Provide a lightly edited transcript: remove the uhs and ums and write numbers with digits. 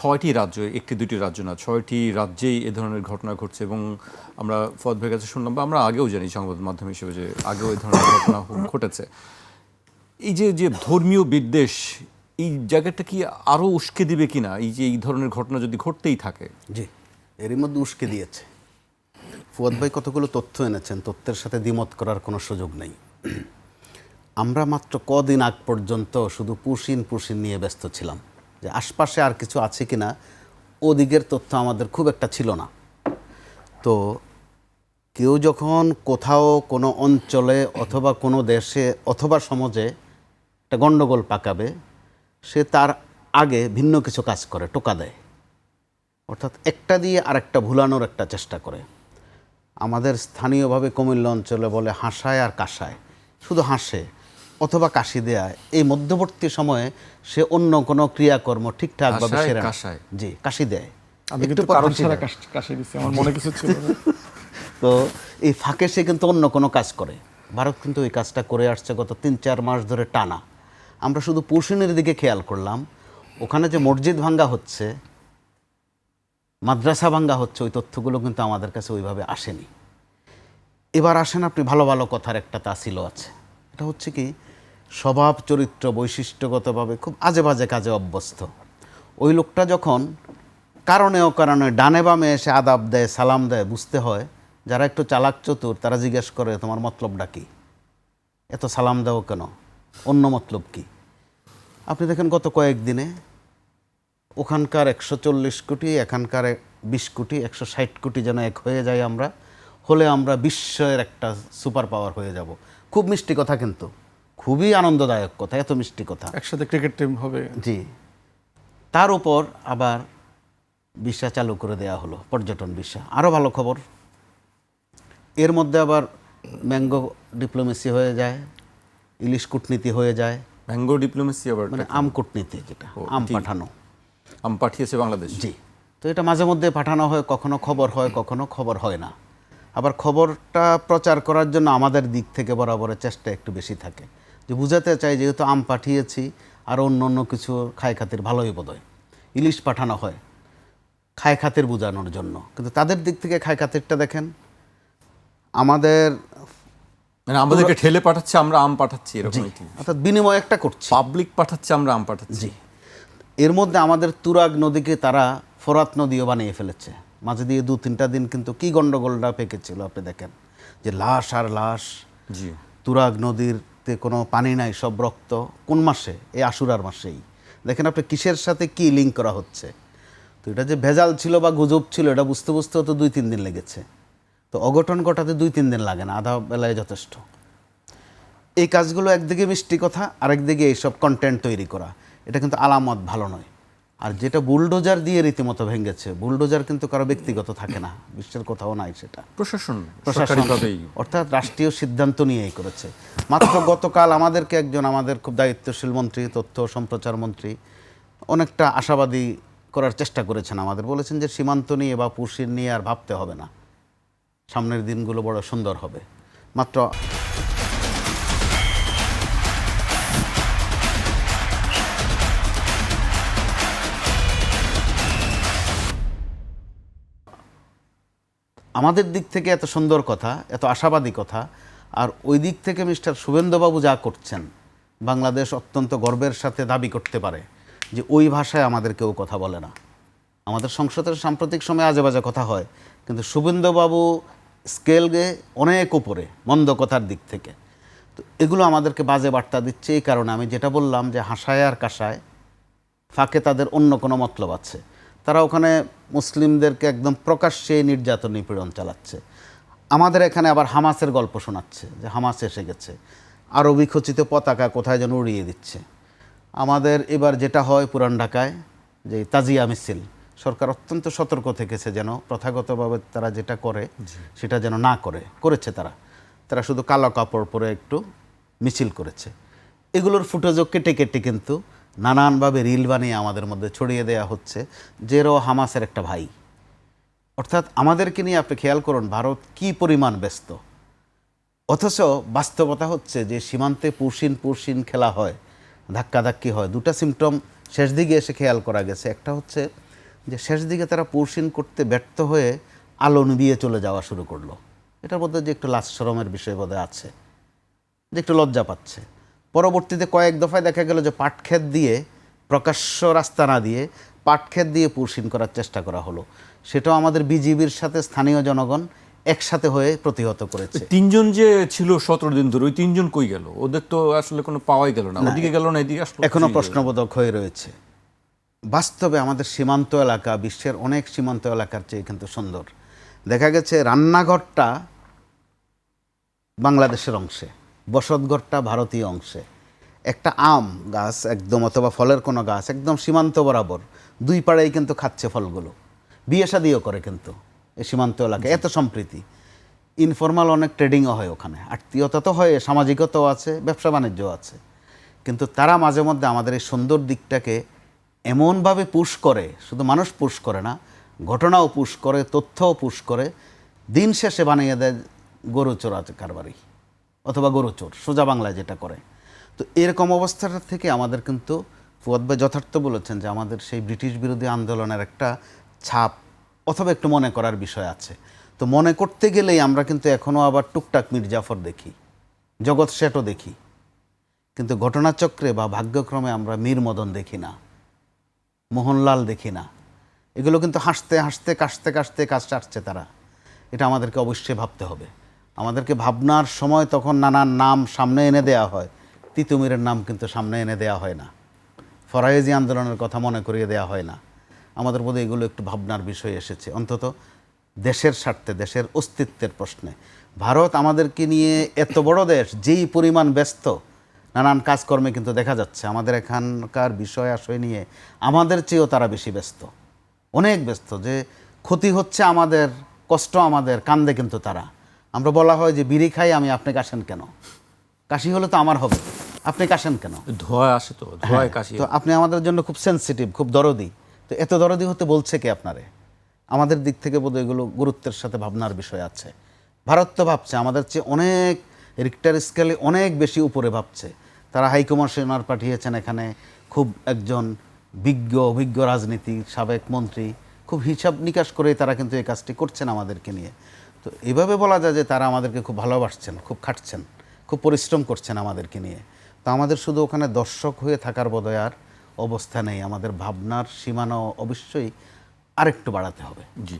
6টি রাজ্য, একটি দুটি রাজ্য না, 6টি রাজ্যেই এ ধরনের ঘটনা ঘটছে এবং আমরা ফদ ভাইয়ের কাছে শুনলাম বা আমরা আগেও জানি সংবাদ মাধ্যম হিসেবে যে আগেও এই ধরনের ঘটনা ঘটেছে। এই যে যে ধর্মীয় বিদ্বেষ, এই জায়গাটা কি আরও উস্কে দিবে কিনা এই যে এই ধরনের ঘটনা যদি ঘটতেই থাকে? জি, এরই মধ্যে উস্কে দিয়েছে। ফুয়াদ ভাই কতগুলো তথ্য এনেছেন, তথ্যের সাথে দ্বিমত করার কোনো সুযোগ নেই। আমরা মাত্র কদিন আগ পর্যন্ত শুধু পুশিন নিয়ে ব্যস্ত ছিলাম, যে আশপাশে আর কিছু আছে কিনা ওদিকের তথ্য আমাদের খুব একটা ছিল না। তো কেউ যখন কোথাও কোনো অঞ্চলে অথবা কোনো দেশে অথবা সমাজে একটা গণ্ডগোল পাকাবে, সে তার আগে ভিন্ন কিছু কাজ করে, টোকা দেয়, অর্থাৎ একটা দিয়ে আরেকটা ভুলানোর একটা চেষ্টা করে। আমাদের স্থানীয়ভাবে কুমিল্লা অঞ্চলে বলে হাসায় আর কাশায়, শুধু হাসে অথবা কাশি দেয়। এই মধ্যবর্তী সময়ে সে অন্য কোনো ক্রিয়াকর্ম ঠিকঠাকভাবে সেরে না। জি, কাশি দেয়। আমি কিন্তু কারণ ছাড়া কাশি দিচ্ছি, আমার মনে কিছু ছিল না। তো এই ফাঁকে সে কিন্তু অন্য কোনো কাজ করে। ভারত কিন্তু এই কাজটা করে আসছে গত 3-4 মাস ধরে টানা। আমরা শুধু পুশিনের দিকে খেয়াল করলাম, ওখানে যে মসজিদ ভাঙ্গা হচ্ছে, মাদ্রাসা ভাঙ্গা হচ্ছে, ওই তথ্যগুলো কিন্তু আমাদের কাছে ওইভাবে আসেনি। এবার আসেন আপনি ভালো ভালো কথার একটা তাসিল আছে। এটা হচ্ছে কি, স্বভাব চরিত্র বৈশিষ্ট্যগতভাবে খুব আজে বাজে কাজে অভ্যস্ত ওই লোকটা যখন কারণে অকারণে ডানে বামে এসে আদাব দেয়, সালাম দেয়, বুঝতে হয় যারা একটু চালাক চতুর তারা জিজ্ঞেস করে তোমার মতলবটা কি, এত সালাম দাও কেন, অন্য মতলব কি। আপনি দেখেন গত কয়েকদিনে ওখানকার 140 কোটি, এখানকার 20 কোটি, 160 কোটি যেন এক হয়ে যায়। আমরা হলে আমরা বিশ্বের একটা সুপার পাওয়ার হয়ে যাব। খুব মিষ্টি কথা, কিন্তু খুবই আনন্দদায়ক কথা, এত মিষ্টি কথা। একসাথে ক্রিকেট টিম হবে। জি, তার উপর আবার ভিসা চালু করে দেয়া হলো, পর্যটন ভিসা। আরও ভালো খবর, এর মধ্যে আবার ম্যাঙ্গো ডিপ্লোমেসি হয়ে যায়, ইলিশ কূটনীতি হয়ে যায়। ম্যাঙ্গো ডিপ্লোমেসি আবার মানে আম কূটনীতি, যেটা আম পাঠানো, আম পাঠিয়েছে বাংলাদেশ। জি, তো এটা মাঝে মধ্যে পাঠানো হয়, কখনো খবর হয়, কখনো খবর হয় না। আবার খবরটা প্রচার করার জন্য আমাদের দিক থেকে বরাবরের চেষ্টা একটু বেশি থাকে, যে বুঝাতে চাই যেহেতু আম পাঠিয়েছি আর অন্য অন্য কিছু খায় খাতির ভালোই বোধহয়। ইলিশ পাঠানো হয় খায় খাতির বোঝানোর জন্য, কিন্তু তাদের দিক থেকে খায় খাতিরটা দেখেন, আমাদের মানে আমাদেরকে ঠেলে পাঠাচ্ছে, আমরা আম পাঠাচ্ছি, এরকম একটি, অর্থাৎ বিনিময় একটা করছি। পাবলিক পাঠাচ্ছে, আমরা আম পাঠাচ্ছি। জি, এর মধ্যে আমাদের তুরাগ নদীকে তারা ফোরাত নদীও বানিয়ে ফেলেছে। মাঝে দিয়ে 2-3টা দিন কিন্তু কি গন্ডগোলটা পেকেছিল আপনি দেখেন, যে লাশ আর লাশ। জি, তুরাগ নদীতে কোনো পানি নাই, সব রক্ত। কোন মাসে? এই আশুরার মাসেই। দেখেন আপনি কিসের সাথে কি লিঙ্ক করা হচ্ছে। তো এটা যে ভেজাল ছিল বা গুজব ছিল, এটা বুঝতে বুঝতেও তো 2-3 দিন লেগেছে। তো অঘটন ঘটাতে 2-3 দিন লাগে না, আধা বেলায় যথেষ্ট। এই কাজগুলো একদিকে মিষ্টি কথা, আরেকদিকে এইসব কন্টেন্ট তৈরি করা, এটা কিন্তু আলামত ভালো নয়। আর যেটা বুলডোজার দিয়ে রীতিমতো ভেঙেছে, বুলডোজার কিন্তু কারো ব্যক্তিগত থাকে না, বিশ্বের কোথাও নাই সেটা, প্রশাসন প্রশাসনিকভাবেই, অর্থাৎ রাষ্ট্রীয় সিদ্ধান্ত নিয়েই করেছে। মাত্র গতকাল আমাদেরকে একজন আমাদের খুব দায়িত্বশীল মন্ত্রী, তথ্য সম্প্রচার মন্ত্রী, অনেকটা আশাবাদী করার চেষ্টা করেছেন। আমাদের বলেছেন যে সীমান্ত নিয়ে বা পুশিন নিয়ে আর ভাবতে হবে না, সামনের দিনগুলো বড় সুন্দর হবে। মাত্র আমাদের দিক থেকে এত সুন্দর কথা, এত আশাবাদী কথা, আর ওই দিক থেকে মিস্টার শুভেন্দুবাবু যা করছেন, বাংলাদেশ অত্যন্ত গর্বের সাথে দাবি করতে পারে যে ওই ভাষায় আমাদের কেউ কথা বলে না। আমাদের সংসদের সাম্প্রতিক সময়ে আজে বাজে কথা হয়, কিন্তু শুভেন্দুবাবু স্কেলে অনেক উপরে মন্দ কথার দিক থেকে। তো এগুলো আমাদেরকে বাজে বার্তা দিচ্ছে। এই কারণে আমি যেটা বললাম, যে হাসায় আর কাশায়, ফাঁকে তাদের অন্য কোনো মতলব আছে। তারা ওখানে মুসলিমদেরকে একদম প্রকাশ্যে নির্যাতন নিপীড়ন চালাচ্ছে। আমাদের এখানে আবার হামাসের গল্প শোনাচ্ছে, যে হামাস এসে গেছে, আরবি খচিত পতাকা কোথায় যেন উড়িয়ে দিচ্ছে। আমাদের এবার যেটা হয় পুরান ঢাকায়, যে তাজিয়া মিছিল, সরকার অত্যন্ত সতর্ক থেকেছে যেন প্রথাগতভাবে তারা যেটা করে সেটা যেন না করেছে। তারা শুধু কালো কাপড় পরে একটু মিছিল করেছে। এগুলোর ফুটেজও কেটে কেটে কিন্তু নানানভাবে রিল বানিয়ে আমাদের মধ্যে ছড়িয়ে দেওয়া হচ্ছে, যে হামাসের একটা ভাই। অর্থাৎ আমাদেরকে নিয়ে আপনি খেয়াল করুন ভারত কি পরিমাণ ব্যস্ত, অথচ বাস্তবতা হচ্ছে যে সীমান্তে পুরসিন খেলা হয়, ধাক্কাধাক্কি হয়। দুটা সিমটম শেষ দিকে এসে খেয়াল করা গেছে। একটা হচ্ছে যে শেষ দিকে তারা পৌঁছিন করতে ব্যর্থ হয়ে আলো নিভিয়ে চলে যাওয়া শুরু করলো। এটার মধ্যে যে একটু লাজ শরমের বিষয় বোধহয় আছে, যে একটু লজ্জা পাচ্ছে। পরবর্তীতে কয়েক দফায় দেখা গেল যে পাটক্ষেত দিয়ে, প্রকাশ্য রাস্তা না দিয়ে পাটক্ষেত দিয়ে পৌঁছিন করার চেষ্টা করা হলো। সেটাও আমাদের বিজিবির সাথে স্থানীয় জনগণ একসাথে হয়ে প্রতিহত করেছে। 3 জন যে ছিল 17 দিন ধরে, ওই 3 জন কই গেল? ওদের তো আসলে কোনো পাওয়াই গেল না, ওদিকে গেল না, এদিকে আসলো। এখনো প্রশ্নবোধক হয়ে রয়েছে। বাস্তবে আমাদের সীমান্ত এলাকা বিশ্বের অনেক সীমান্ত এলাকার চেয়ে কিন্তু সুন্দর। দেখা গেছে রান্নাঘরটা বাংলাদেশের অংশে, বসতঘরটা ভারতীয় অংশে। একটা আম গাছ একদম, অথবা ফলের কোনো গাছ একদম সীমান্ত বরাবর, দুই পাড়েই কিন্তু খাচ্ছে ফলগুলো। বিয়ে শাদিও করে কিন্তু এই সীমান্ত এলাকায়, এত সম্প্রীতি। ইনফর্মাল অনেক ট্রেডিংও হয় ওখানে, আত্মীয়তা তো হয়, সামাজিকতাও আছে, ব্যবসা বাণিজ্যও আছে। কিন্তু তারা মাঝে মধ্যে আমাদের এই সুন্দর দিকটাকে এমনভাবে পুশ করে, শুধু মানুষ পুশ করে না, ঘটনাও পুশ করে, তথ্যও পুশ করে, দিন শেষে বানিয়ে দেয় গরু চোরা কারবারি অথবা গরু চোর, সোজা বাংলায় যেটা করে। তো এরকম অবস্থাটা থেকে আমাদের কিন্তু, ফুয়াদ ভাই যথার্থ বলেছেন যে আমাদের সেই ব্রিটিশ বিরোধী আন্দোলনের একটা ছাপ অথবা একটু মনে করার বিষয় আছে। তো মনে করতে গেলেই আমরা কিন্তু এখনও আবার টুকটাক মীর জাফর দেখি, জগৎ শেঠও দেখি, কিন্তু ঘটনাচক্রে বা ভাগ্যক্রমে আমরা মীর মদন দেখি না, মোহনলাল দেখি না। এগুলো কিন্তু হাসতে হাসতে কাশতে কাশতে কাজ আসছে তারা। এটা আমাদেরকে অবশ্যই ভাবতে হবে। আমাদেরকে ভাবনার সময় তখন নানান নাম সামনে এনে দেওয়া হয়, তিতুমিরের নাম কিন্তু সামনে এনে দেওয়া হয় না, ফরায়েজি আন্দোলনের কথা মনে করিয়ে দেওয়া হয় না। আমাদের বোধহয় এগুলো একটু ভাবনার বিষয় এসেছে, অন্তত দেশের স্বার্থে, দেশের অস্তিত্বের প্রশ্নে। ভারত আমাদেরকে নিয়ে এত বড় দেশ, যেই পরিমাণ ব্যস্ত নানান কাজকর্মে, কিন্তু দেখা যাচ্ছে আমাদের এখানকার বিষয় আশয় নিয়ে আমাদের চেয়েও তারা বেশি ব্যস্ত, অনেক ব্যস্ত। যে ক্ষতি হচ্ছে আমাদের, কষ্ট আমাদের, কান্দে কিন্তু তারা। আমরা বলা হয় যে বিড়ি খাই আমি, আপনি কাশেন কেন? কাশি হলে তো আমার হবে, আপনি কাশেন কেন? ধোঁয়া আসে, তো ধোঁয়ায় কাশি। তো আপনি আমাদের জন্য খুব সেনসিটিভ, খুব দরদি। তো এত দরদি হতে বলছে কে আপনারে? আমাদের দিক থেকে বোধহয় এগুলো গুরুত্বের সাথে ভাবনার বিষয় আছে। ভারত তো ভাবছে আমাদের চেয়ে অনেক, রিক্টার স্কেলে অনেক বেশি উপরে ভাবছে। তারা হাইকমিশনার পাঠিয়েছেন এখানে, খুব একজন বিজ্ঞ অভিজ্ঞ রাজনীতির সাবেক মন্ত্রী, খুব হিসাব নিকাশ করে তারা কিন্তু এই কাজটি করছেন আমাদেরকে নিয়ে। তো এভাবে বলা যায় যে তারা আমাদেরকে খুব ভালোবাসছেন, খুব খাটছেন, খুব পরিশ্রম করছেন আমাদেরকে নিয়ে। তো আমাদের শুধু ওখানে দর্শক হয়ে থাকার বোধহয় আর অবস্থা নেই। আমাদের ভাবনার সীমানা অবশ্যই আরেকটু বাড়াতে হবে। জি।